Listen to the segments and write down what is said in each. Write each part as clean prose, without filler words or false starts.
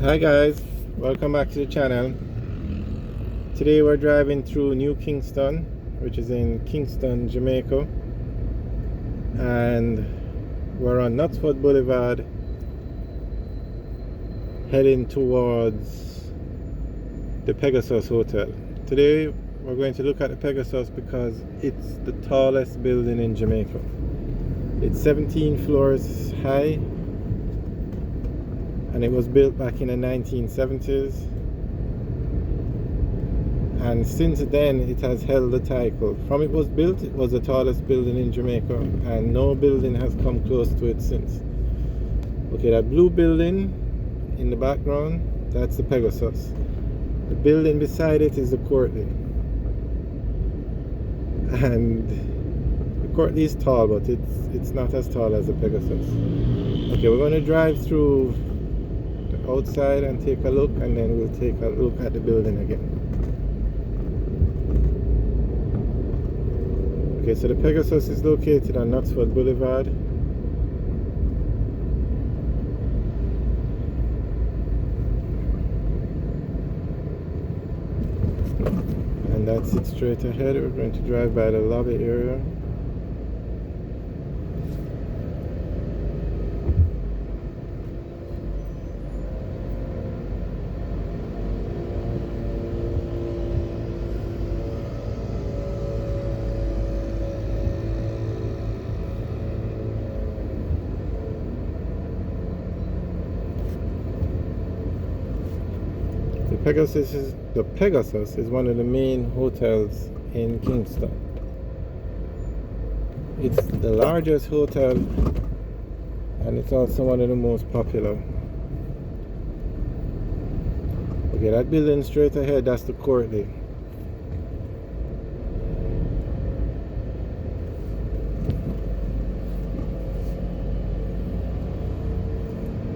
Hi guys, welcome back to the channel. Today we're driving through New Kingston, which is in Kingston, Jamaica, and we're on Knutsford Boulevard heading towards the Pegasus Hotel. Today we're going to look at the Pegasus because it's the tallest building in Jamaica. It's 17 floors high and it was built back in the 1970s, and since then it has held the title. From it was built, it was the tallest building in Jamaica, and no building has come close to it since. Okay, that blue building in the background, that's the Pegasus. The building beside it is the Courtly, and the Courtly is tall, but it's not as tall as the Pegasus. Okay, we're going to drive through the outside and take a look, and then we'll take a look at the building again. Okay, so the Pegasus is located on Knutsford Boulevard. And that's it straight ahead. We're going to drive by the lobby area. The Pegasus is one of the main hotels in Kingston. It's the largest hotel, and it's also one of the most popular. Okay, that building straight ahead, that's the Courtly.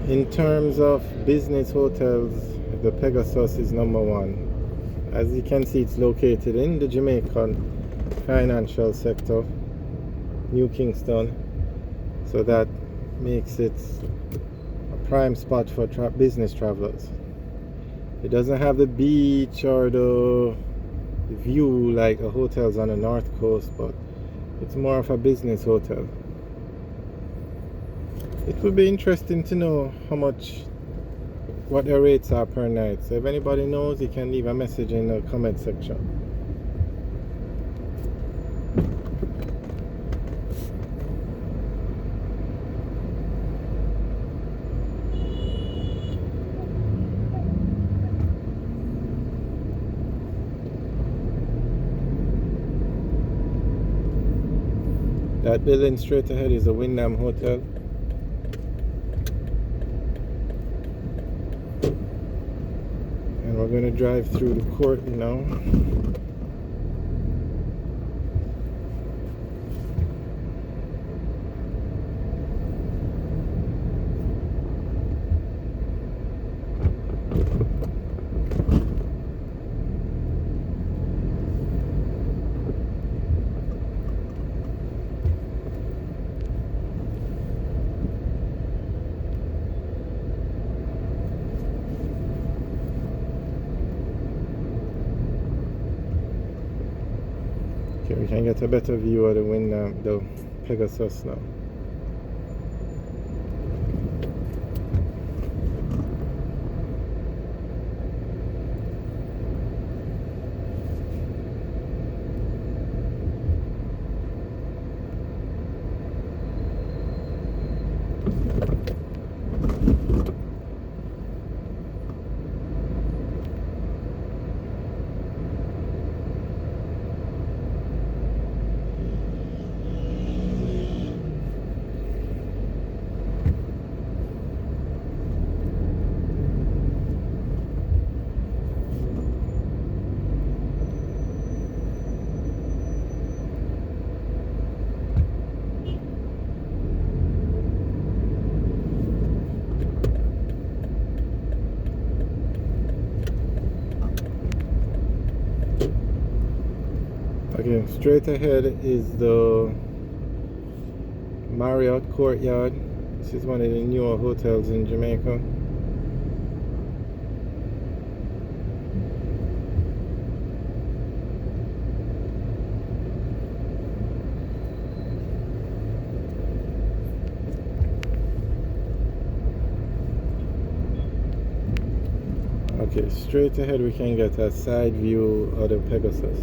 In terms of business hotels, the Pegasus is number one. As you can see, it's located in the Jamaican financial sector, New Kingston, so that makes it a prime spot for business travelers. It doesn't have the beach or the view like the hotels on the north coast, but it's more of a business hotel. It would be interesting to know what their rates are per night. So if anybody knows, you can leave a message in the comment section. That building straight ahead is the Windham Hotel. We're going to drive through the court now. Okay, we can get a better view of the Pegasus now. Okay, straight ahead is the Marriott Courtyard. This is one of the newer hotels in Jamaica. Okay, straight ahead we can get a side view of the Pegasus.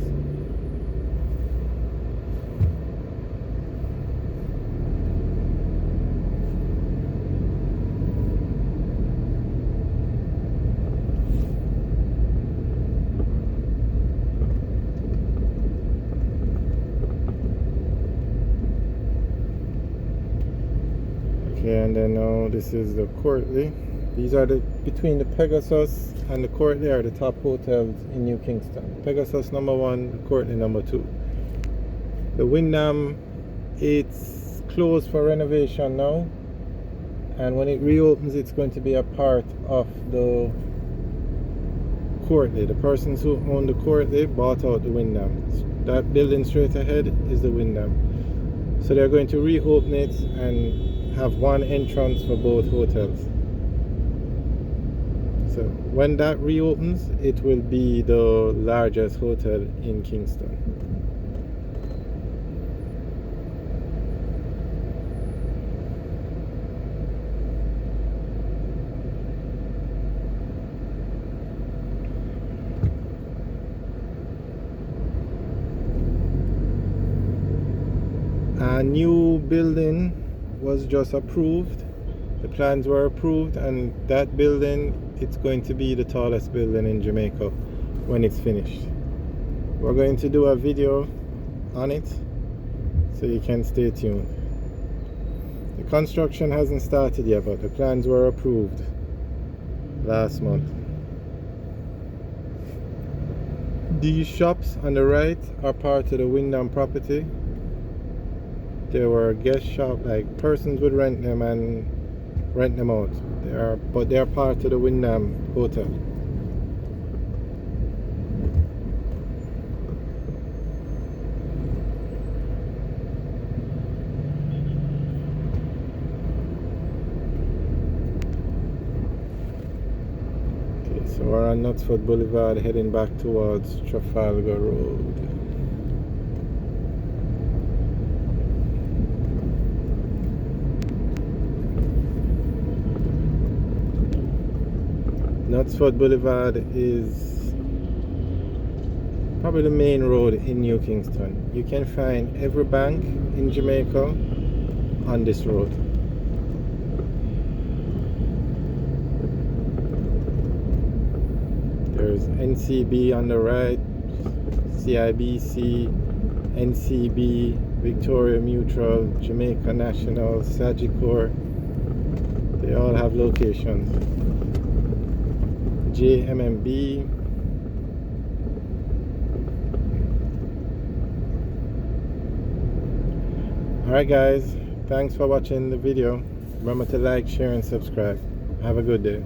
Okay, and then now this is the Courtly. These are the between the Pegasus and the Courtly are the top hotels in New Kingston. Pegasus number 1, the Courtly number 2. The Windham, it's closed for renovation now, and when it reopens it's going to be a part of the Courtly. The persons who own the Courtly bought out the Windham. That building straight ahead is the Windham. So they're going to reopen it and have one entrance for both hotels. So when that reopens, it will be the largest hotel in Kingston. A new building was just approved. The plans were approved, and that building, it's going to be the tallest building in Jamaica when it's finished. We're going to do a video on it, so you can stay tuned. The construction hasn't started yet, but the plans were approved last month. These shops on the right are part of the Windham property. They were guest shop, like persons would rent them and rent them out. They are part of the Windham Hotel. Okay, so we're on Knutsford Boulevard heading back towards Trafalgar Road. Knutsford Boulevard is probably the main road in New Kingston. You can find every bank in Jamaica on this road. There's NCB on the right, CIBC, NCB, Victoria Mutual, Jamaica National, Sagicor. They all have locations. JMMB. Alright guys, thanks for watching the video. Remember to like, share and subscribe. Have a good day.